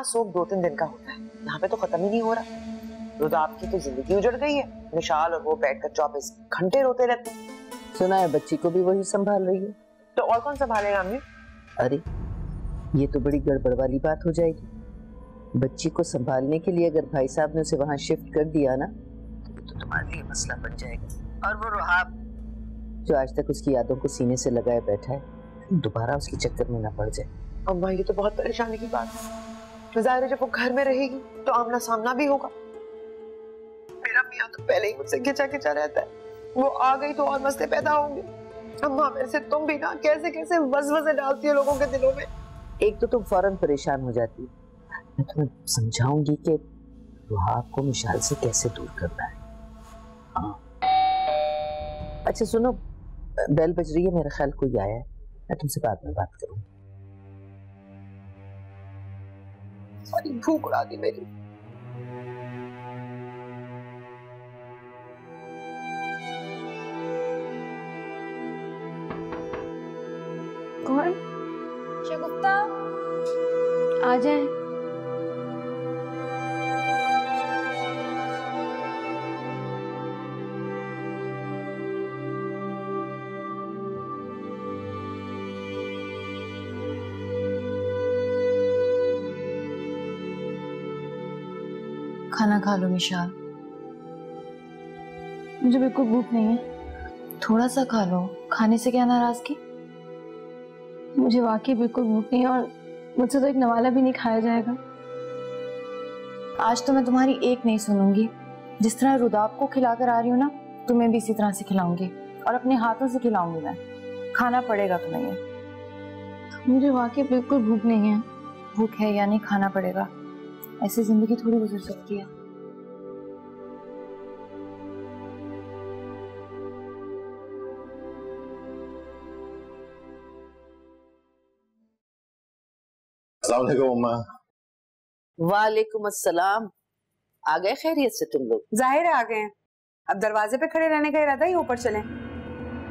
यहाँ सोख 2-3 दिन का होता है, यहाँ पे तो खत्म ही नहीं हो रहा। रुदा आपकी तो जिंदगी उजड़ गई है। निशाल और वो बैठकर 24 घंटे रोते रहते हैं। सुना है बच्ची को भी वही संभाल रही है। तो और कौन संभालेगा अम्मी? अरे ये तो बड़ी गड़बड़ वाली बात हो जाएगी। बच्ची को संभालने के लिए अगर भाई साहब ने उसे वहां शिफ्ट कर दिया ना तो तुम्हारे लिए मसला बन जाएगा। और वो रुहाब जो आज तक उसकी यादों को सीने से लगाए बैठा है, दोबारा उसके चक्कर में ना पड़ जाए। अम्मा ये तो बहुत परेशानी की बात है। जाहिर है जब वो घर में रहेगी तो आमना सामना भी होगा। मेरा मियां तो पहले ही मुझसे खिंचा खिंचा रहता है, वो आ गई तो और मसले पैदा होंगे। अम्मा वैसे तुम भी ना कैसे कैसे वज़वज़े डालती हो लोगों के दिलों में। एक तो तुम फौरन परेशान हो जाती है, मैं तुम्हें समझाऊंगी कि रुहाब को मिशाल से कैसे दूर करना है। हाँ अच्छा सुनो, बेल बज रही है, मेरा ख्याल कोई आया है, मैं तुमसे बाद में बात करूंगी। सारी भूख उड़ा दी मेरी। कौन? शगुफ्ता आ जाए। खाना खा लो मिशाल। मुझे बिल्कुल भूख नहीं है। थोड़ा सा खा लो, खाने से क्या नाराजगी? मुझे वाकई बिल्कुल भूख नहीं है और मुझसे तो एक नवाला भी नहीं खाया जाएगा। आज तो मैं तुम्हारी एक नहीं सुनूंगी। जिस तरह रुदाब को खिलाकर आ रही हूँ ना, तुम्हें भी इसी तरह से खिलाऊंगी और अपने हाथों से खिलाऊंगी। मैं खाना पड़ेगा तुम्हें ये। मुझे वाकई बिल्कुल भूख नहीं है। भूख है या नहीं, खाना पड़ेगा। ऐसी जिंदगी थोड़ी गुजर सकती है। अस्सलाम वालेकुम अम्मा। वालेकुम अस्सलाम। आ गए खैरियत से तुम लोग? जाहिर है आ गए हैं। अब दरवाजे पे खड़े रहने का इरादा ही ऊपर चलें।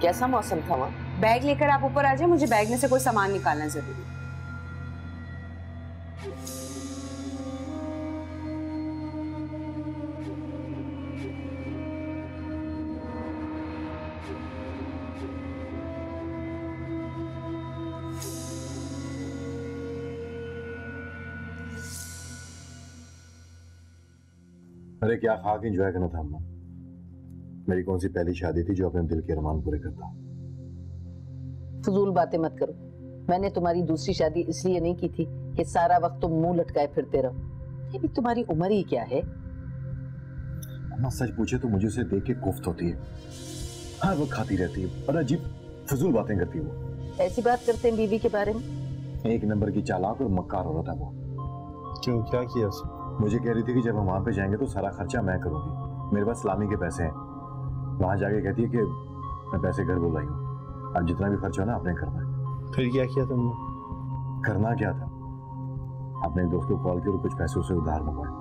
कैसा मौसम था वहाँ? बैग लेकर आप ऊपर आ जाए, मुझे बैग में से कोई सामान निकालना जरूरी। अरे क्या खाक एंजॉय करना था अम्मा। मेरी कौन सी पहली शादी थी जो अपने दिल के अरमान पूरे करता। फजूल बातें मत करो। मैंने तुम्हारी दूसरी शादी इसलिए नहीं की थी कि सारा वक्त तुम मुंह लटकाए फिरते रहो। ये भी तुम्हारी उम्र ही क्या है। अम्मा सच पूछे तो मुझे उसे देख के कुफ्त होती है। हर वक्त खाती रहती है और अजीब फजूल बातें करती है वो। ऐसी बात करते हैं बीवी के बारे में? एक नंबर की चालाक और मक्कार औरत है वो। क्यों, क्या किया उसने? मुझे कह रही थी कि जब हम वहां पे जाएंगे तो सारा खर्चा मैं करूंगी, मेरे पास सलामी के पैसे हैं। वहां जाके कहती है कि मैं पैसे घर बुलाई हूँ, अब जितना भी खर्चा हो ना आपने करना है। फिर क्या किया तुमने? करना क्या था, अपने दोस्त को कॉल किया और कुछ पैसे उसे उधार मंगवाए।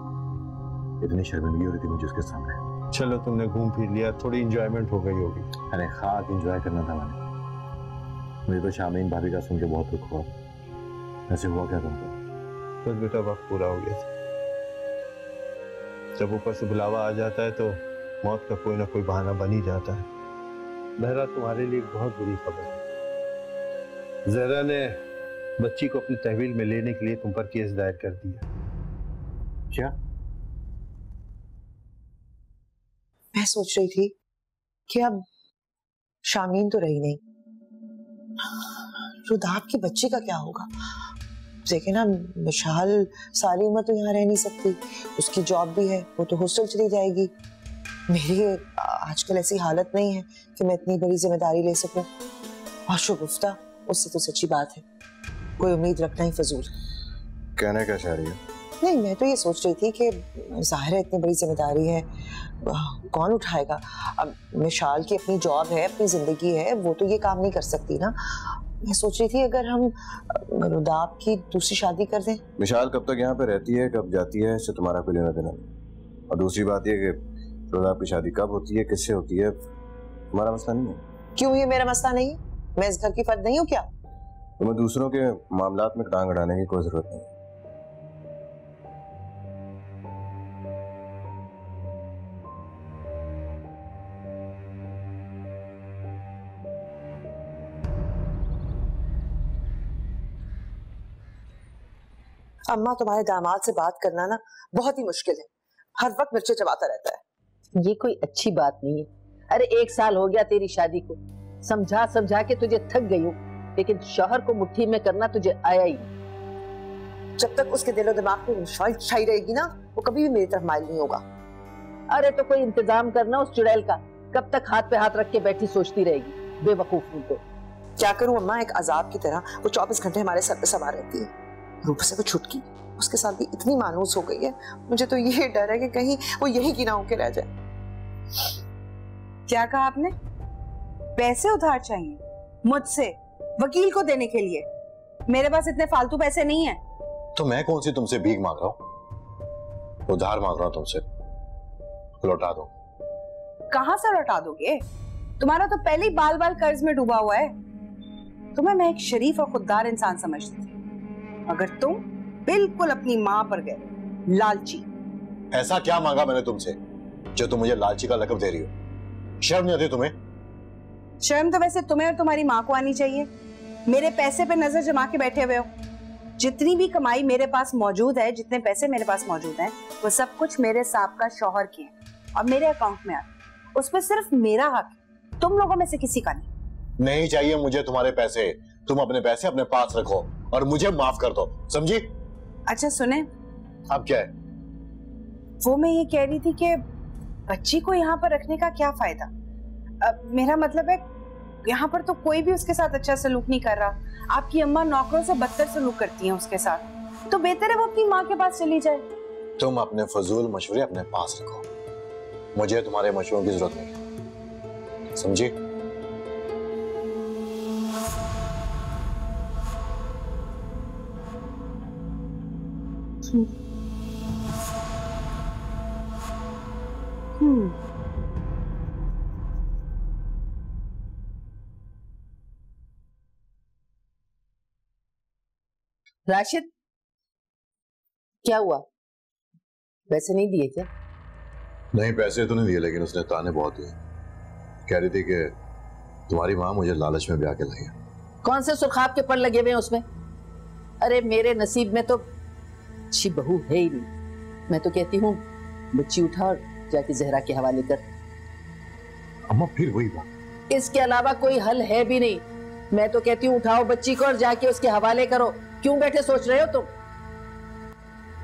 इतनी शर्मिंदगी हो रही थी मुझे उसके सामने। चलो तुमने घूम फिर लिया, थोड़ी इंजॉयमेंट हो गई होगी। अरे खाक एंजॉय करना था मैंने। मुझे तो शामीन भाभी का सुन के बहुत दुख हुआ। ऐसे हुआ क्या तुमको? बस बेटा वक्त पूरा हो गया था। जब ऊपर से बुलावा आ जाता है तो मौत का कोई ना कोई बहाना बन ही जाता है। बहरा तुम्हारे लिए एक बहुत बुरी खबर है। जहरा ने बच्ची को अपनी तहवील में लेने के लिए तुम पर केस दायर कर दिया। क्या? मैं सोच रही थी कि अब शामीन तो रही नहीं, रुदाब के बच्चे का क्या होगा। देखे ना, मिशाल सारी उम्र तो यहाँ रह नहीं सकती, उसकी जॉब भी है, वो तो हॉस्टल चली जाएगी। मेरी आजकल ऐसी हालत नहीं है कि मैं इतनी बड़ी जिम्मेदारी ले सकूं। और शगुफ्ता, उससे तो सच्ची बात है, कोई उम्मीद रखना ही फजूल। कहना क्या चाह रही है? नहीं, मैं तो ये सोच रही थी कि जाहिर है इतनी बड़ी जिम्मेदारी है, कौन उठाएगा। अब मिशाल की अपनी जॉब है, अपनी जिंदगी है, वो तो ये काम नहीं कर सकती ना। मैं सोच रही थी अगर हम रुदाब की दूसरी शादी कर दें। मिशाल कब तक यहाँ पे रहती है, कब जाती है, इससे तुम्हारा कोई लेना देना नहीं। और दूसरी बात ये कि रुदाब की शादी कब होती है, किससे होती है, तुम्हारा मसला नहीं है। क्यों ये मेरा मसला नहीं है? मैं इस घर की फर्द नहीं हूँ क्या? तुम्हें दूसरों के मामलात में टांग अड़ाने की कोई जरूरत नहीं। अम्मा, तुम्हारे दामाद से बात करना ना बहुत ही मुश्किल है, हर वक्त मिर्चे चबाता रहता है। ये कोई अच्छी बात नहीं है। अरे 1 साल हो गया तेरी शादी को, समझा समझा के तुझे थक गई हूँ, लेकिन शौहर को मुट्ठी में करना तुझे आया ही नहीं। जब तक उसके दिलो दिमाग में विश्वास छाई रहेगी ना, वो कभी भी मेरी तरफ माइल नहीं होगा। अरे तो कोई इंतजाम करना उस चुड़ैल का, कब तक हाथ पे हाथ रख के बैठी सोचती रहेगी, बेवकूफ उनको। क्या करूं अम्मा, एक अजाब की तरह वो 24 घंटे हमारे सर पे सवार रहती है। रूप से वो छुटकी उसके साथ भी इतनी मानूस हो गई है, मुझे तो ये डर है कि कहीं वो यही की ना होके रह जाए। क्या कहा आपने? पैसे उधार चाहिए मुझसे वकील को देने के लिए? मेरे पास इतने फालतू पैसे नहीं है। तो मैं कौन सी तुमसे भीख मांग रहा हूँ, उधार मांग रहा हूँ तुमसे, लौटा दो। कहां से लौटा दोगे? तुम्हारा तो पहले ही बाल बाल कर्ज में डूबा हुआ है। तुम्हें मैं एक शरीफ और खुददार इंसान समझती थी, अगर तुम बिल्कुल अपनी मां पर गए, लालची। ऐसा क्या मांगा मैंने तुमसे जो तुम मुझे लालची का लक़ब दे रही हो? शर्म नहीं आती तुम्हें? शर्म तो वैसे तुम्हें और तुम्हारी मां को आनी चाहिए। मेरे पैसे पे नजर जमा के बैठे हुए हो। जितनी भी कमाई मेरे पास मौजूद है, जितने पैसे मेरे पास मौजूद हैं, वो सब कुछ मेरे साहब शौहर के हैं और मेरे अकाउंट में आते। उसमें सिर्फ मेरा हक है, तुम लोगों में से किसी का नहीं। नहीं चाहिए मुझे तुम्हारे पैसे, तुम अपने पैसे अपने पास रखो और मुझे माफ कर दो, समझी? अच्छा सुने, अब क्या है? वो मैं ये कह रही थी कि बच्ची को यहाँ पर रखने का क्या फायदा? मेरा मतलब है यहाँ पर तो कोई भी उसके साथ अच्छा सलूक नहीं कर रहा। आपकी अम्मा नौकरों से बदतर सलूक करती हैं उसके साथ, तो बेहतर है वो अपनी माँ के पास चली जाए। तुम अपने फजूल मशवरे अपने पास रखो, मुझे तुम्हारे मशवरों की जरूरत नहीं, समझी? राशिद, क्या हुआ? पैसे नहीं दिए क्या? नहीं, पैसे तो नहीं दिए, लेकिन उसने ताने बहुत दिए। कह रही थी कि तुम्हारी माँ मुझे लालच में ब्याह के लाई है। कौन से सुरखाब के पर लगे हुए हैं उसमें? अरे मेरे नसीब में तो अच्छी बहू है ही नहीं। मैं तो कहती हूँ बच्ची उठा और जाके जहरा के हवाले कर। अम्मा फिर वही बात। इसके अलावा कोई हल है भी नहीं। मैं तो कहती हूँ उठाओ बच्ची को और जाके उसके हवाले करो। क्यों बैठे सोच रहे हो तुम?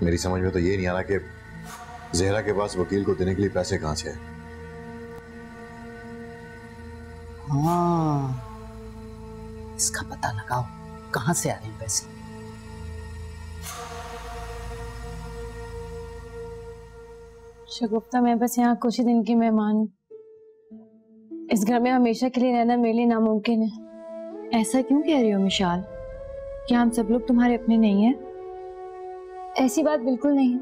मेरी समझ में तो ये नहीं आ रहा कि जहरा के पास वकील को देने के लिए पैसे कहां से हैं। हाँ, इसका पता लगाओ कहां से आ रहे हैं पैसे। शगुफ्ता, मैं बस यहाँ कुछ ही दिन की मेहमान हूँ। इस घर में हमेशा के लिए रहना मेरे लिए नामुमकिन है। ऐसा क्यों कह रही हो मिशाल? क्या हम सब लोग तुम्हारे अपने नहीं हैं? ऐसी बात बिल्कुल नहीं है।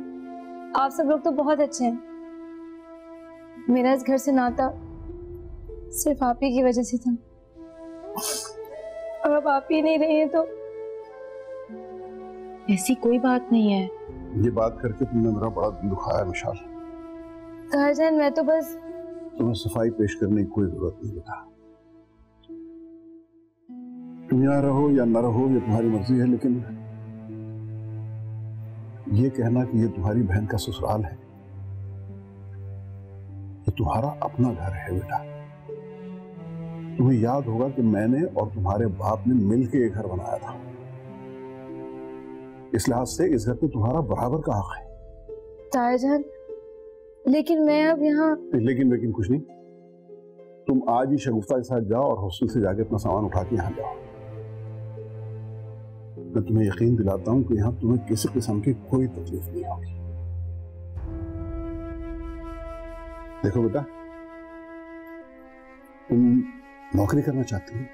आप सब लोग तो बहुत अच्छे हैं। मेरा इस घर से नाता सिर्फ आप ही की वजह से था, और अब आप ही नहीं रहे हैं तो। ऐसी कोई बात नहीं है। ये बात करके तुमने मेरा बड़ा दिल दुखाया मिशाल। तारजान, मैं तो बस तुम्हें सफाई पेश करने की कोई जरूरत नहीं बेटा। तुम यहाँ रहो या न रहो ये तुम्हारी मर्जी है, लेकिन ये कहना कि ये तुम्हारी बहन का ससुराल है, ये तुम्हारा अपना घर है बेटा। तुम्हें याद होगा कि मैंने और तुम्हारे बाप ने मिलकर ये घर बनाया था। इस लिहाज से इस घर पे तुम्हारा बराबर का हक है। तारजान, लेकिन मैं अब यहाँ। लेकिन कुछ नहीं। तुम आज ही शगुफ्ता के साथ जाओ और हॉस्टल से जाके अपना सामान उठा के यहाँ जाओ। मैं तुम्हें यकीन दिलाता हूँ कि यहाँ तुम्हें किसी किस्म की कोई तकलीफ नहीं होगी। देखो बेटा, तुम नौकरी करना चाहती हो,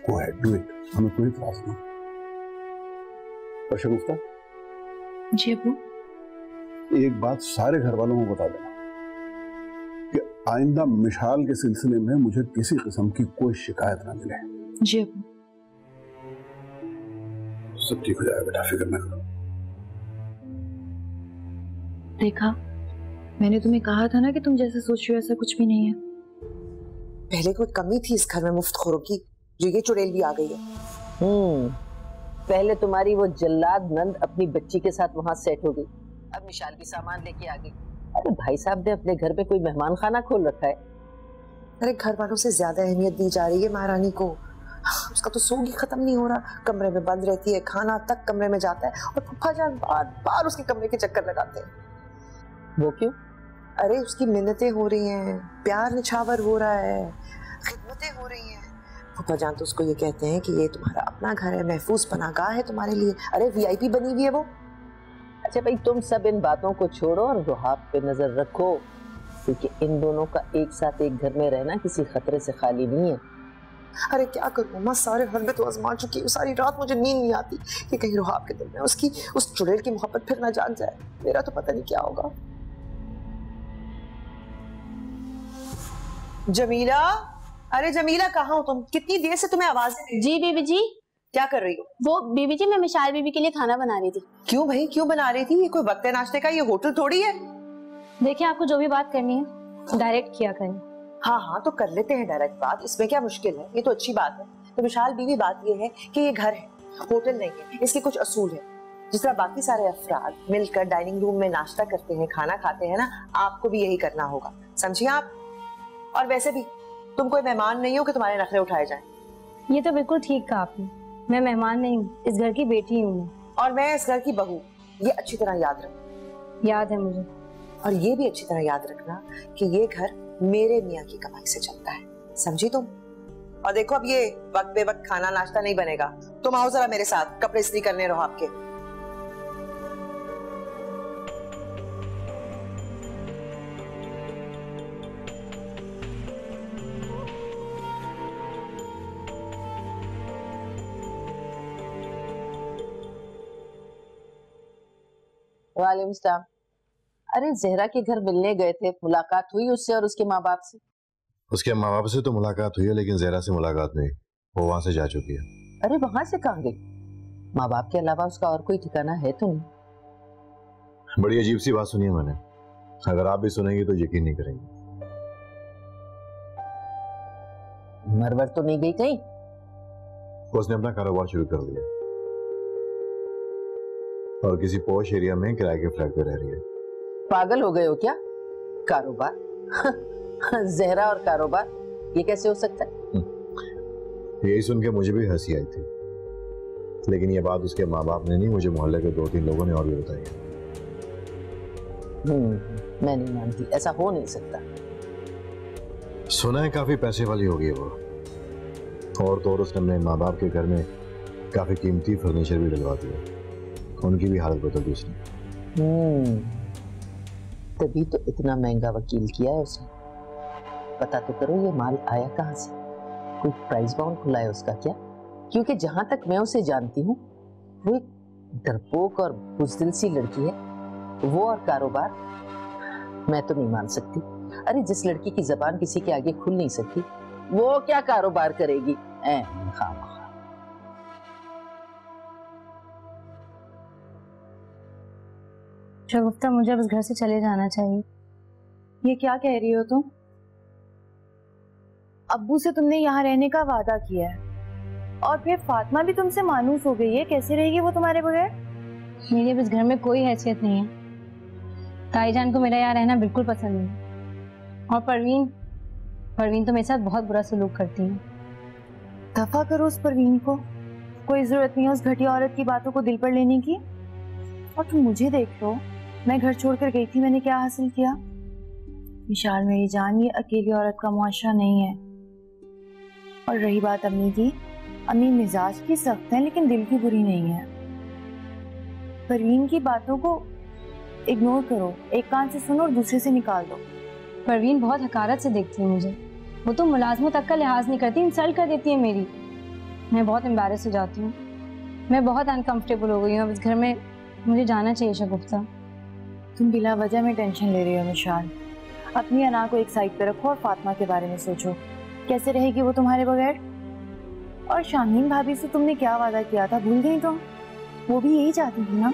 गो अहेड, डू इट, हमें कोई इतराज नहीं। पर शगुफ्ता, जी अबू, एक बात सारे घर वालों को बता देना कि आइंदा मिशाल के सिलसिले में मुझे किसी किस्म की कोई शिकायत ना मिले। जी अबू। सब ठीक हो जाएगा बेटा, फिक्र मत करो। देखा, मैंने तुम्हें कहा था ना कि तुम जैसा सोच रहे हो ऐसा कुछ भी नहीं है। पहले कोई कमी थी इस घर में मुफ्तखोरों की, जो ये चुड़ैल भी आ गई है। पहले तुम्हारी वो जल्लाद नंद अपनी बच्ची के साथ वहां सेट हो गई, अब विशाल भी सामान लेके आ गई। अरे भाई साहब ने अपने घर पे कोई मेहमान खाना खोल रखा है। अरे घर वालों से ज्यादा अहमियत दी जा रही है महारानी को। उसका तो सोग ही खत्म नहीं हो रहा, कमरे में बंद रहती है, खाना तक कमरे में जाता है और फूफा जान बार बार उसके कमरे के चक्कर लगाते हैं। वो क्यों? अरे उसकी मिन्नतें हो रही हैं, प्यार निछावर हो रहा है, खिदमतें हो रही हैं। फूफा जान तो उसको ये कहते हैं कि ये तुम्हारा अपना घर है, महफूज पनाहगाह है तुम्हारे लिए। अरे वीआईपी बनी हुई है वो। अच्छा भाई, तुम सब इन बातों को छोड़ो और रुहाब पे नजर रखो, क्योंकि इन दोनों का एक साथ एक घर में रहना किसी खतरे से खाली नहीं है। अरे क्या करूं मैं, सारे हद तो आजमा चुकी हूँ, सारी रात मुझे नींद नहीं आती कि कहीं रुहाब के दिल में उसकी उस चुड़ैल की मोहब्बत फिर ना जाग जाए। मेरा तो पता नहीं क्या होगा। जमीला, अरे जमीला कहाँ हो तुम? कितनी देर से तुम्हें आवाजें। जी बीबी जी। क्या कर रही हो? वो बीबी जी, मैं मिशाल बीबी के लिए खाना बना रही थी। क्यों भाई, क्यों बना रही थी? ये कोई वक्त है नाश्ते का? ये होटल थोड़ी है। देखिए, आपको जो भी बात करनी है डायरेक्ट किया करें। हाँ हाँ तो कर लेते हैं डायरेक्ट बात, इसमें क्या मुश्किल है? ये तो अच्छी बात है। तो विशाल बीवी, बात ये है कि ये घर है, होटल नहीं है। इसके कुछ असूल है। जिस तरह बाकी सारे अफराद मिलकर डाइनिंग रूम में नाश्ता करते हैं, खाना खाते हैं ना, आपको भी यही करना होगा, समझिए आप। और वैसे भी तुम कोई मेहमान नहीं हो कि तुम्हारे नखरे उठाए जाएं। ये तो बिल्कुल ठीक कहा आपने। मैं मेहमान नहीं हूँ, इस घर की बेटी हूँ और मैं इस घर की बहू। ये अच्छी तरह याद रखो। याद है मुझे। और ये भी अच्छी तरह याद रखना कि ये घर मेरे मियाँ की कमाई से चलता है, समझी तुम? और देखो, अब ये वक्त बे वक्त खाना नाश्ता नहीं बनेगा। तुम आओ जरा मेरे साथ, कपड़े इस्त्री करने रहो आपके। वालेकुम सलाम। अरे जहरा के घर मिलने गए थे, मुलाकात हुई उससे और उसके माँ बाप से? उसके माँ बाप से तो मुलाकात हुई है, लेकिन जहरा से मुलाकात नहीं। वो वहां से जा चुकी है। अरे वहां से कहाँ गई? माँ बाप के अलावा उसका और कोई ठिकाना है तो नहीं? बड़ी अजीब सी बात सुनी है मैंने, अगर आप भी सुनेंगे तो यकीन नहीं करेंगे। मरवर तो नहीं गई कहीं? उसने अपना कारोबार शुरू कर लिया और किसी पॉश एरिया में किराए के फ्लैट पे रह रही है। पागल हो गए हो क्या? कारोबार? जहरा और कारोबार, ये कैसे हो सकता है? यही सुन के मुझे भी हंसी आई थी, लेकिन ये बात उसके माँ बाप ने नहीं, मुझे मोहल्ले के 2-3 लोगों ने और भी बताई है। मैं नहीं मानती, ऐसा हो नहीं सकता। सुना है काफी पैसे वाली होगी वो, और तो और उसने अपने माँ बाप के घर में काफी कीमती फर्नीचर भी डलवा दिया, उनकी भी हालत बदल दी उसने। तभी तो इतना महंगा वकील किया है उसने। पता तो करो ये माल आया कहाँ से, कोई प्राइस बाउंड खुला है उसका क्या? क्योंकि जहां तक मैं उसे जानती हूँ वो एक डरपोक और बुज़दिल सी लड़की है। वो और कारोबार, मैं तो नहीं मान सकती। अरे जिस लड़की की जबान किसी के आगे खुल नहीं सकती, वो क्या कारोबार करेगी? शगुफ्ता, मुझे अब इस घर से चले जाना चाहिए। ये क्या कह रही हो तुम? अब्बू से तुमने यहाँ रहने का वादा किया है और फिर फातिमा भी तुमसे मानूस हो गई है। कैसे रहेगी वो तुम्हारे बगैर? मेरी अब इस घर में कोई हैसियत नहीं है। ताईजान को मेरा यहाँ रहना बिल्कुल पसंद नहीं। और परवीन तो मेरे साथ बहुत बुरा सलूक करती है। दफा करो उस परवीन को, कोई जरूरत नहीं है उस घटिया औरत की बातों को दिल पर लेने की। और तुम मुझे देख लो, मैं घर छोड़कर गई थी, मैंने क्या हासिल किया? विशाल मेरी जान, ये अकेली औरत का मुआशरा नहीं है। और रही बात अम्मी की, अम्मी मिजाज की सख्त है लेकिन दिल की बुरी नहीं है। परवीन की बातों को इग्नोर करो, एक कान से सुनो और दूसरे से निकाल दो। परवीन बहुत हकारत से देखती है मुझे। वो तो मुलाजमों तक का लिहाज नहीं करती, इंसल्ट कर देती है मेरी। मैं बहुत एम्बैरेस हो जाती हूँ। मैं बहुत अनकंफर्टेबल हो गई हूँ अब इस घर में। मुझे जाना चाहिए शगुफ्ता। तुम बिला वजह में टेंशन ले रही हो मिशाल। अपनी अना को एक साइड पे रखो और फातिमा के बारे में सोचो, कैसे रहेगी वो तुम्हारे बगैर? और शाहीन भाभी से तुमने क्या वादा किया था, भूल गई तुम? वो भी यही चाहती थी ना?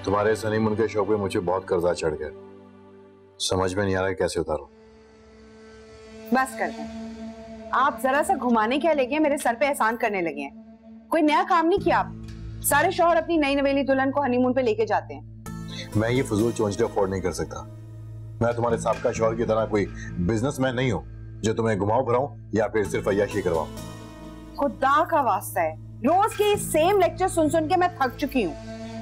तुम्हारे इस हनीमून के शौक पे मुझे बहुत कर्जा चढ़ गया। समझ में नहीं आ रहा है कैसे उतारूं। बस कर दें। आप जरा सा घुमाने क्या लगे हैं, मेरे सर पे एहसान करने लगे हैं। कोई नया काम नहीं किया आप। सारे शौहर अपनी नई नवेली दुल्हन को हनीमून पे लेके जाते हैं। मैं ये फजूल चोंचले अफोर्ड नहीं कर सकता। मैं तुम्हारे साबका शौहर की तरह कोई बिजनेसमैन नहीं हूँ जो तुम्हें घुमाऊं फिराऊं या फिर सिर्फ अय्याशी करवाऊं। खुदा का वास्ता है, रोज के सेम लेक्चर सुन सुन के मैं थक चुकी हूँ।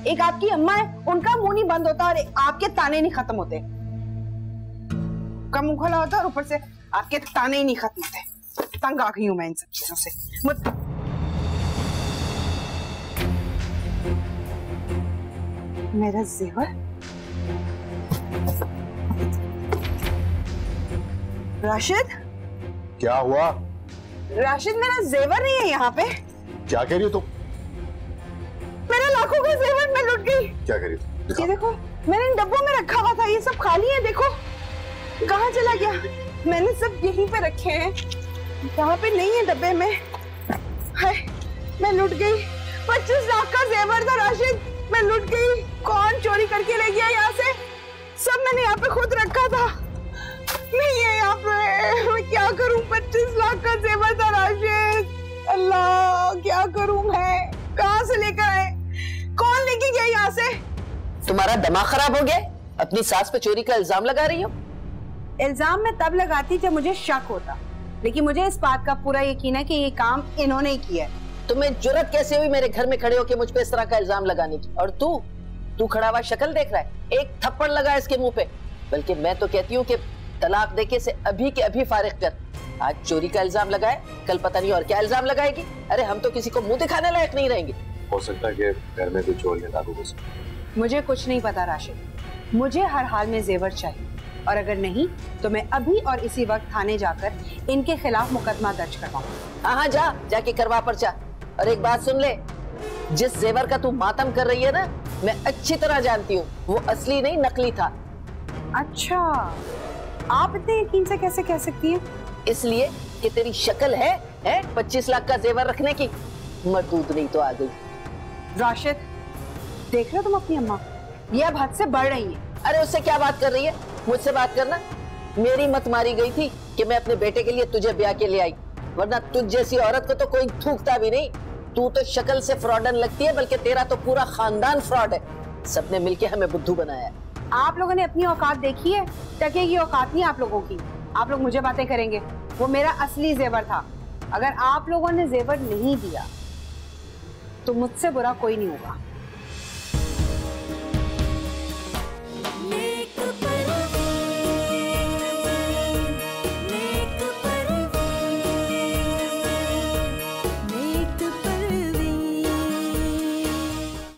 एक आपकी अम्मा है, उनका मुंह नहीं बंद होता और आपके ताने नहीं खत्म होते। कम मुंह खोला होता और ऊपर से आपके ताने ही नहीं खत्म होते। तंग आ गई हूँ मैं इन सब चीजों से। मेरा जेवर राशिद, क्या हुआ? राशिद मेरा जेवर नहीं है यहाँ पे। क्या कह रही हो तुम? मेरा लाखों का जेवर मैं लुट गई। क्या कह रही हो? ये देखो, मैंने इन डब्बों में रखा हुआ था, ये सब खाली है। देखो कहाँ चला गया। मैंने सब यहीं पे रखे हैं, यहाँ पे नहीं है डब्बे में। हाय, मैं लुट गई। 25 लाख का जेवर था राशिद, मैं लुट गई। कौन चोरी करके ले गया यहाँ से? सब मैंने यहाँ पे खुद रखा था, नहीं है यहाँ पे। मैं क्या करूँ? 25 लाख का जेवर था राशिद। अल्लाह, क्या करूँ मैं? कहाँ से लेकर आए? कौन लेके गया यहाँ से? तुम्हारा दिमाग खराब हो गया? अपनी सास पे चोरी का इल्जाम लगा रही हो? इल्जाम मैं तब लगाती जब मुझे शक होता, लेकिन मुझे इस बात का पूरा यकीन है कि ये काम इन्होंने ही किया है। तुम्हें जुर्रत कैसे हुई मेरे घर में खड़े होकर मुझ पे इस तरह का इल्जाम लगाने की? और तू खड़ा हुआ शक्ल देख रहा है, एक थप्पड़ लगा इसके मुंह पे। बल्कि मैं तो कहती हूँ कि तलाक देके से अभी के अभी फारिग कर। आज चोरी का इल्जाम लगाए, कल पता नहीं और क्या इल्जाम लगाएगी। अरे हम तो किसी को मुंह दिखाने लायक नहीं रहेंगे। हो सकता है कि घर में कोई चोर या डाकू हो सकता। मुझे कुछ नहीं पता राशिद, मुझे हर हाल में जेवर चाहिए, और अगर नहीं तो मैं अभी और इसी वक्त थाने जाकर इनके खिलाफ मुकदमा दर्ज करवाऊंगा। हाँ जाके करवा पर्चा। और एक बात सुन ले, जिस जेवर का तू मातम कर रही है ना, मैं अच्छी तरह जानती हूँ वो असली नहीं नकली था। अच्छा, आप इतने यकीन से कैसे कह सकती हैं? इसलिए कि तेरी शक्ल है 25 लाख का जेवर रखने की। मरदूद नहीं तो आ गई। राशिद, देख रहे हो तुम अपनी अम्मा, ये अब हद से बढ़ रही है। अरे उससे क्या बात कर रही है? मुझसे बात करना। मेरी मत मारी गई थी कि मैं अपने बेटे के लिए तुझे ब्याह के ले आई, वरना तुझ जैसी औरत को तो कोई थूकता भी नहीं। तू तो शक्ल से फ्रॉडन लगती है, बल्कि तेरा तो पूरा खानदान फ्रॉड है। सबने मिलके हमें बुद्धू बनाया है। आप लोगों ने अपनी औकात देखी है? टके की औकात नहीं आप लोगों की। आप लोग मुझे बातें करेंगे, वो मेरा असली जेवर था। अगर आप लोगों ने जेवर नहीं दिया तो मुझसे बुरा कोई नहीं होगा।